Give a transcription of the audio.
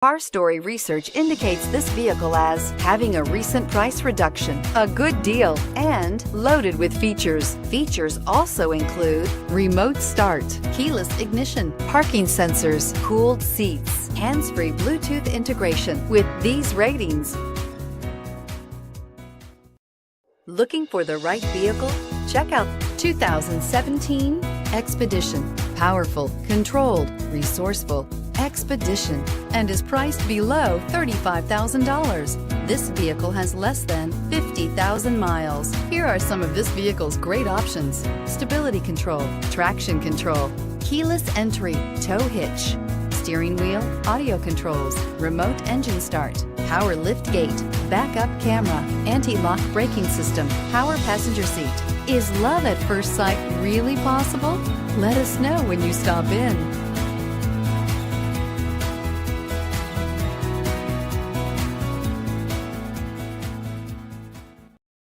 Car Story research indicates this vehicle as having a recent price reduction, a good deal, and loaded with features. Features also include remote start, keyless ignition, parking sensors, cooled seats, hands-free Bluetooth integration. With these ratings, looking for the right vehicle? Check out 2017 Expedition. Powerful, controlled, resourceful Expedition, and is priced below $35,000. This vehicle has less than 50,000 miles. Here are some of this vehicle's great options: stability control, traction control, keyless entry, tow hitch, steering wheel audio controls, remote engine start, power lift gate, backup camera, anti-lock braking system, power passenger seat. Is love at first sight really possible? Let us know when you stop in.